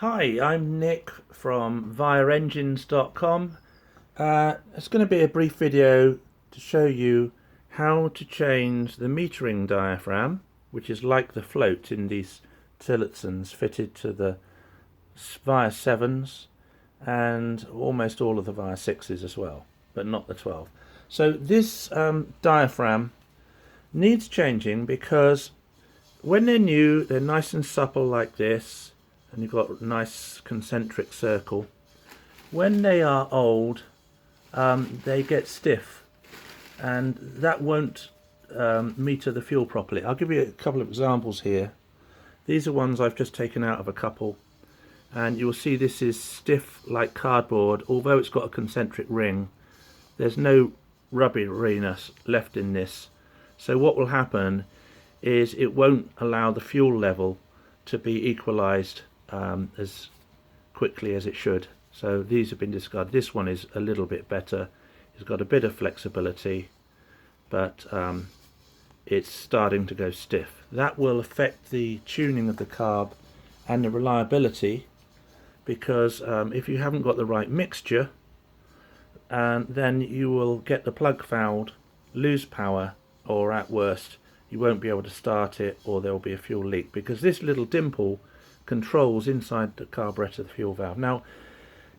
Hi, I'm Nick from vireengines.com. It's going to be a brief video to show you how to change the metering diaphragm, which is like the float in these tillotsons fitted to the Vire 7s and almost all of the Vire 6s as well, but not the 12. So this diaphragm needs changing because when they're new, they're nice and supple like this, and you've got a nice concentric circle. When they are old, they get stiff, and that won't meter the fuel properly. I'll give you a couple of examples here. These are ones I've just taken out of a couple, and you'll see this is stiff like cardboard. Although it's got a concentric ring, there's no rubberiness left in this. So what will happen is it won't allow the fuel level to be equalized as quickly as it should. So these have been discarded. This one is a little bit better. It's got a bit of flexibility, but it's starting to go stiff. That will affect the tuning of the carb and the reliability, because if you haven't got the right mixture, then you will get the plug fouled, lose power, or at worst you won't be able to start it, or there will be a fuel leak, because this little dimple controls inside the carburetor the fuel valve. Now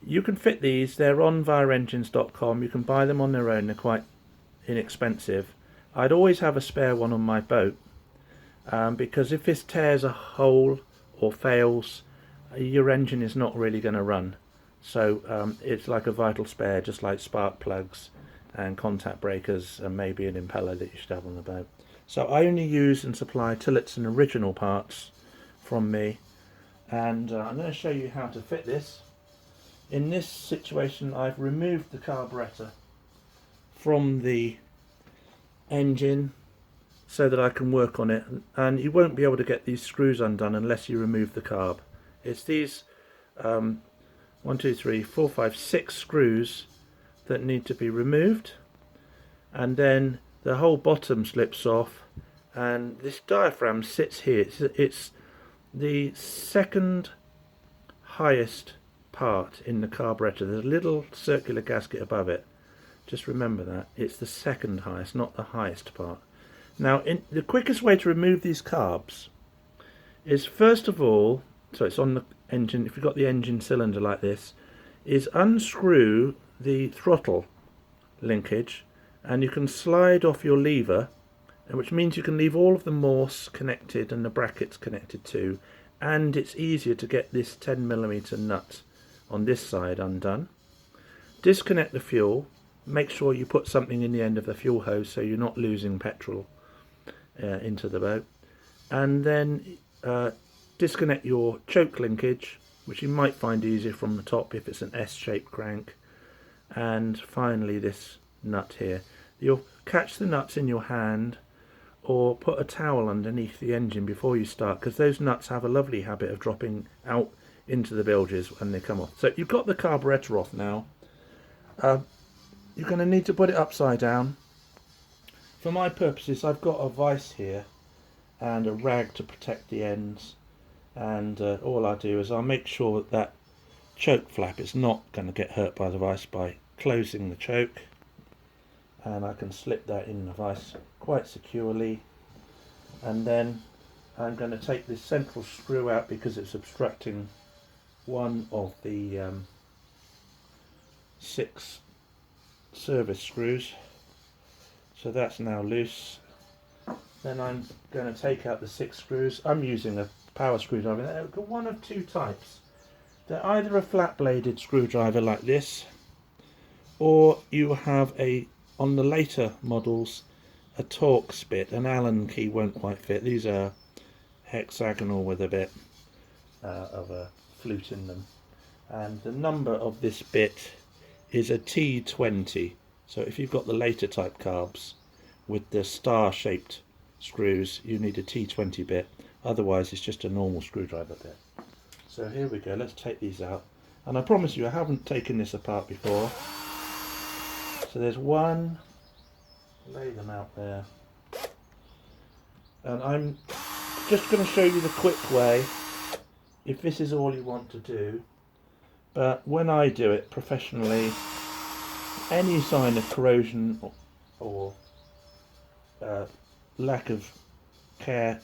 you can fit these, they're on vireengines.com, you can buy them on their own, they're quite inexpensive. I'd always have a spare one on my boat, because if this tears a hole or fails, your engine is not really going to run. So it's like a vital spare, just like spark plugs and contact breakers and maybe an impeller that you should have on the boat. So I only use and supply tillotson original parts from me, and I'm going to show you how to fit this. In this situation, I've removed the carburetor from the engine so that I can work on it, and you won't be able to get these screws undone unless you remove the carb. It's these 1, 2, 3, 4, 5, 6 screws that need to be removed, and then the whole bottom slips off, and this diaphragm sits here. It's the second highest part in the carburetor. There's a little circular gasket above it. Just remember that. It's the second highest, not the highest part. Now, the quickest way to remove these carbs is, first of all, so it's on the engine, if you've got the engine cylinder like this, is unscrew the throttle linkage, and you can slide off your lever, which means you can leave all of the Morse connected and the brackets connected too, and it's easier to get this 10mm nut on this side undone. Disconnect the fuel, make sure you put something in the end of the fuel hose so you're not losing petrol into the boat, and then disconnect your choke linkage, which you might find easier from the top if it's an S-shaped crank, and finally this nut here. You'll catch the nuts in your hand or put a towel underneath the engine before you start, because those nuts have a lovely habit of dropping out into the bilges when they come off. So you've got the carburetor off now. You're going to need to put it upside down. For my purposes, I've got a vise here and a rag to protect the ends, and all I do is I'll make sure that that choke flap is not going to get hurt by the vise by closing the choke, and I can slip that in the vise quite securely. And then I'm going to take this central screw out because it's obstructing one of the 6 service screws, so that's now loose. Then I'm going to take out the 6 screws. I'm using a power screwdriver. They've got one of 2 types. They're either a flat bladed screwdriver like this, or you have on the later models, a torx bit. An Allen key won't quite fit. These are hexagonal with a bit of a flute in them, and the number of this bit is a T20. So if you've got the later type carbs with the star shaped screws, you need a T20 bit, otherwise it's just a normal screwdriver bit. So here we go, let's take these out, and I promise you I haven't taken this apart before. So there's one, lay them out there, and I'm just going to show you the quick way if this is all you want to do, but when I do it professionally, any sign of corrosion or lack of care,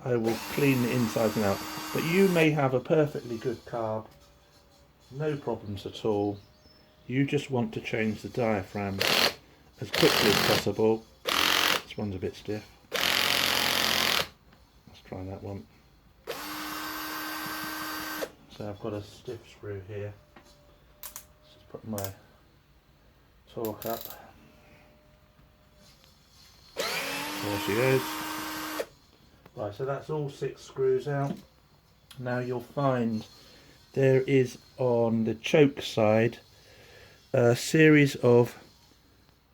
I will clean the insides and out. But you may have a perfectly good carb, no problems at all. You just want to change the diaphragm as quickly as possible. This one's a bit stiff. Let's try that one. So I've got a stiff screw here. Let's just put my torque up. There she goes. Right, so that's all 6 screws out. Now you'll find there is on the choke side a series of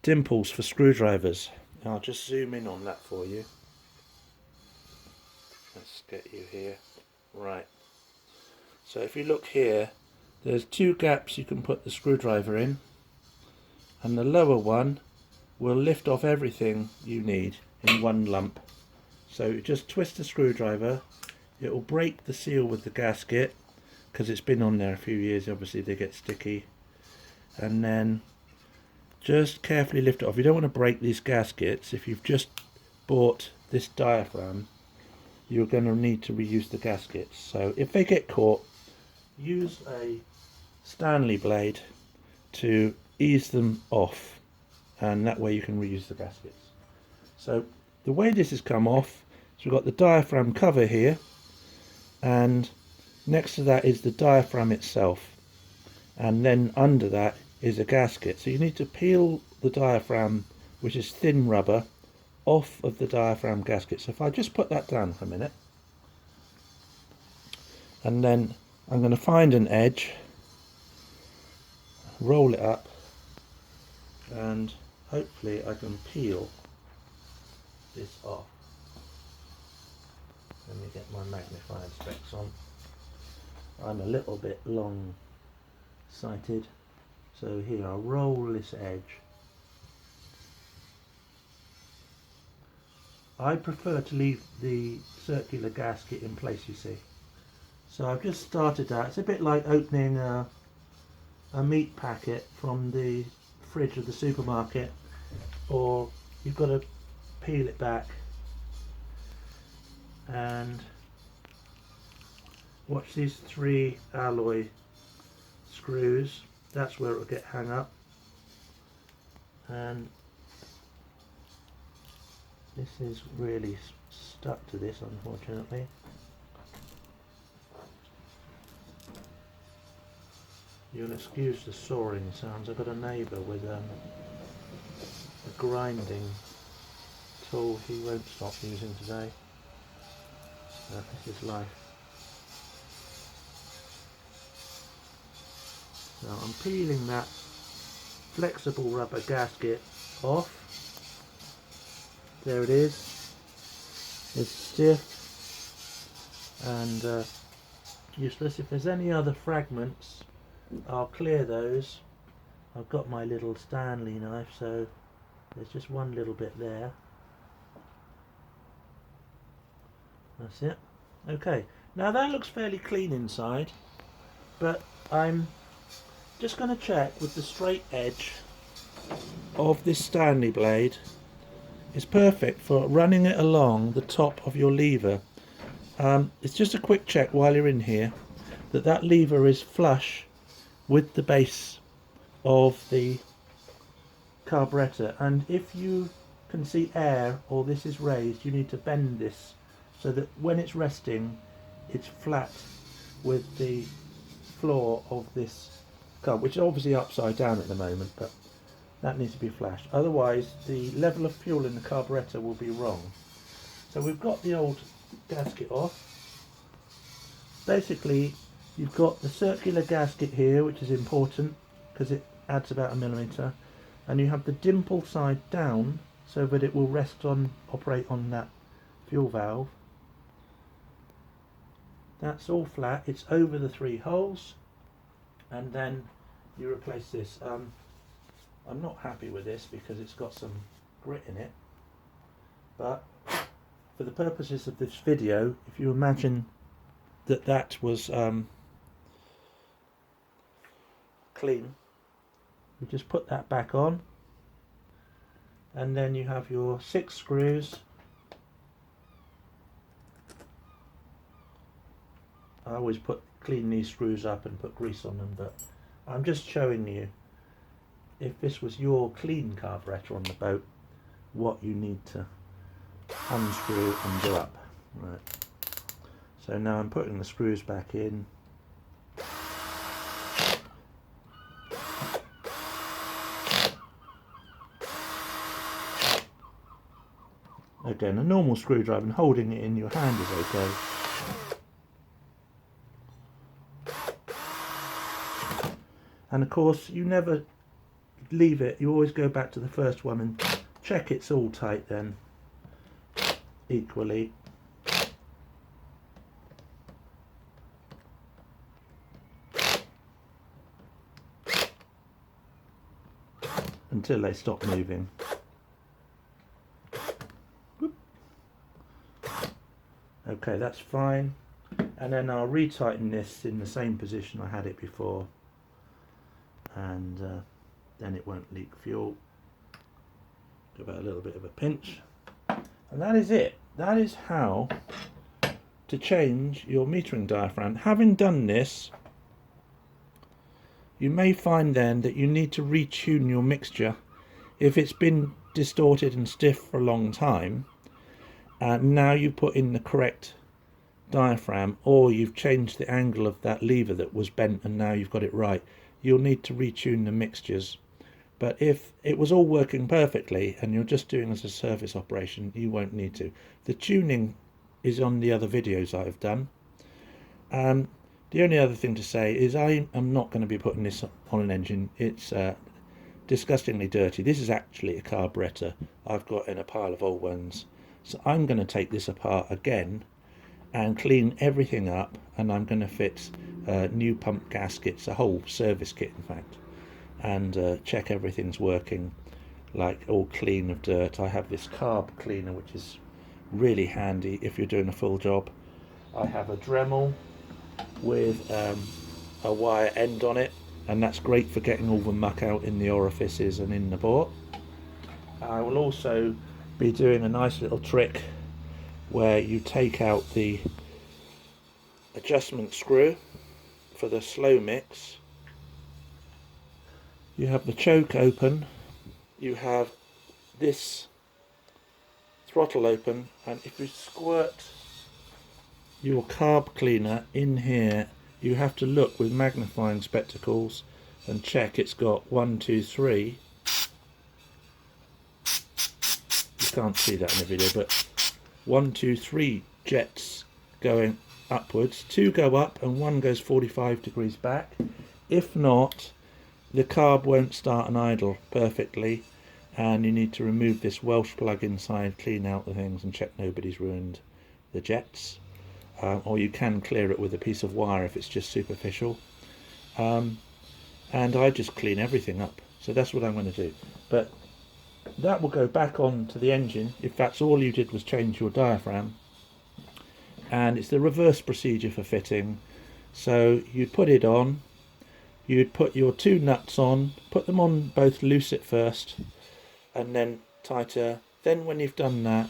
dimples for screwdrivers. I'll just zoom in on that for you. Let's get you here. Right. So if you look here, there's 2 gaps you can put the screwdriver in, and the lower one will lift off everything you need in one lump. So you just twist the screwdriver, it will break the seal with the gasket because it's been on there a few years, obviously they get sticky, and then just carefully lift it off. You don't want to break these gaskets. If you've just bought this diaphragm, you're going to need to reuse the gaskets. So if they get caught, use a Stanley blade to ease them off, and that way you can reuse the gaskets. So the way this has come off, so we've got the diaphragm cover here, and next to that is the diaphragm itself, and then under that is a gasket. So you need to peel the diaphragm, which is thin rubber, off of the diaphragm gasket. So if I just put that down for a minute, and then I'm going to find an edge, roll it up, and hopefully I can peel this off. Let me get my magnifying specs on. I'm a little bit long sighted, so here I'll roll this edge. I prefer to leave the circular gasket in place, you see. So I've just started that. It's a bit like opening a meat packet from the fridge of the supermarket, or you've got to peel it back and watch these 3 alloy screws. That's where it will get hung up, and this is really stuck to this, unfortunately. You'll excuse the sawing sounds. I've got a neighbour with a grinding tool he won't stop using today. This is life. So I'm peeling that flexible rubber gasket off. There it is. It's stiff and useless. If there's any other fragments, I'll clear those. I've got my little Stanley knife, so there's just one little bit there. That's it. Okay, now that looks fairly clean inside, but I'm just going to check with the straight edge of this Stanley blade. It's perfect for running it along the top of your lever. It's just a quick check while you're in here that that lever is flush with the base of the carburettor, and if you can see air or this is raised, you need to bend this so that when it's resting it's flat with the floor of this carb, which is obviously upside down at the moment, but that needs to be flashed, otherwise the level of fuel in the carburettor will be wrong. So we've got the old gasket off. Basically you've got the circular gasket here, which is important because it adds about 1 millimeter, and you have the dimple side down so that it will operate on that fuel valve. That's all flat, it's over the 3 holes, and then you replace this. I'm not happy with this because it's got some grit in it, but for the purposes of this video, if you imagine that was clean, we just put that back on, and then you have your 6 screws. I always clean these screws up and put grease on them, but I'm just showing you, if this was your clean carburettor on the boat, what you need to unscrew and do up. Right. So now I'm putting the screws back in. Again, a normal screwdriver, and holding it in your hand is okay. And of course, you never leave it, you always go back to the first one and check it's all tight then, equally. Until they stop moving. Okay, that's fine. And then I'll retighten this in the same position I had it before. And then it won't leak fuel. Give it a little bit of a pinch. And that is it. That is how to change your metering diaphragm. Having done this, you may find then that you need to retune your mixture. If it's been distorted and stiff for a long time, and now you put in the correct diaphragm, or you've changed the angle of that lever that was bent and now you've got it right, you'll need to retune the mixtures. But if it was all working perfectly and you're just doing as a service operation, you won't need to. The tuning is on the other videos I've done. The only other thing to say is I am not going to be putting this on an engine. It's disgustingly dirty. This is actually a carburettor I've got in a pile of old ones. So I'm going to take this apart again and clean everything up, and I'm going to fit new pump gaskets, a whole service kit in fact, and check everything's working, like all clean of dirt. I have this carb cleaner which is really handy if you're doing a full job. I have a Dremel with a wire end on it, and that's great for getting all the muck out in the orifices and in the bore. I will also be doing a nice little trick where you take out the adjustment screw for the slow mix. You have the choke open, you have this throttle open, and if you squirt your carb cleaner in here, you have to look with magnifying spectacles and check it's got 1, 2, 3. You can't see that in the video, but 1, 2, 3 jets going upwards. 2 go up and 1 goes 45 degrees back. If not, the carb won't start and idle perfectly, and you need to remove this Welsh plug inside, clean out the things and check nobody's ruined the jets. Or you can clear it with a piece of wire if it's just superficial. And I just clean everything up. So that's what I'm going to do. But that will go back onto the engine if that's all you did was change your diaphragm. And it's the reverse procedure for fitting. So you'd put it on, you'd put your 2 nuts on, put them on both loose at first and then tighter. Then when you've done that,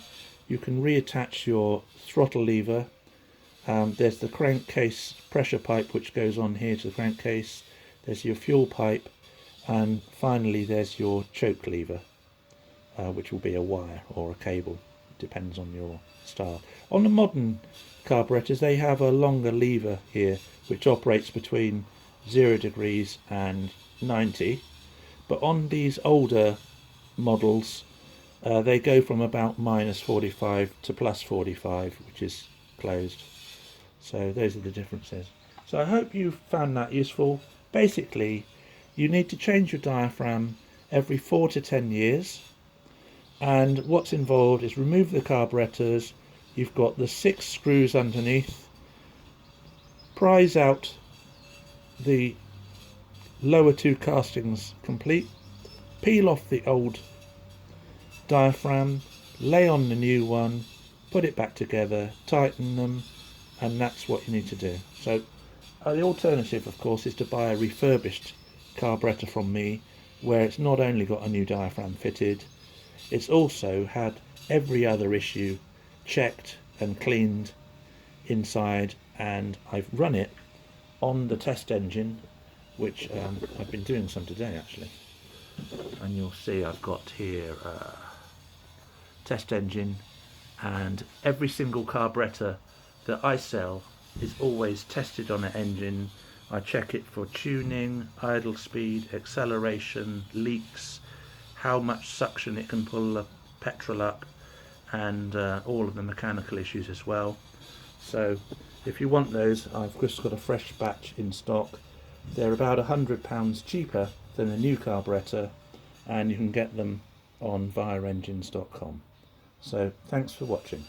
you can reattach your throttle lever. There's the crankcase pressure pipe which goes on here to the crankcase. There's your fuel pipe, and finally there's your choke lever, which will be a wire or a cable, depends on your style. On the modern carburettors, they have a longer lever here which operates between 0 degrees and 90, but on these older models they go from about -45 to +45, which is closed. So those are the differences. So I hope you found that useful. Basically, you need to change your diaphragm every 4 to 10 years. And what's involved is remove the carburettors. You've got the 6 screws underneath. Prise out the lower 2 castings complete. Peel off the old diaphragm. Lay on the new one. Put it back together. Tighten them. and that's what you need to do. So the alternative, of course, is to buy a refurbished carburettor from me, where it's not only got a new diaphragm fitted, it's also had every other issue checked and cleaned inside, and I've run it on the test engine, which I've been doing some today actually, and you'll see I've got here test engine, and every single carburettor that I sell is always tested on an engine. I check it for tuning, idle speed, acceleration, leaks, how much suction it can pull the petrol up, and all of the mechanical issues as well. So if you want those, I've just got a fresh batch in stock. They're about £100 cheaper than a new carburettor, and you can get them on vireengines.com. So thanks for watching.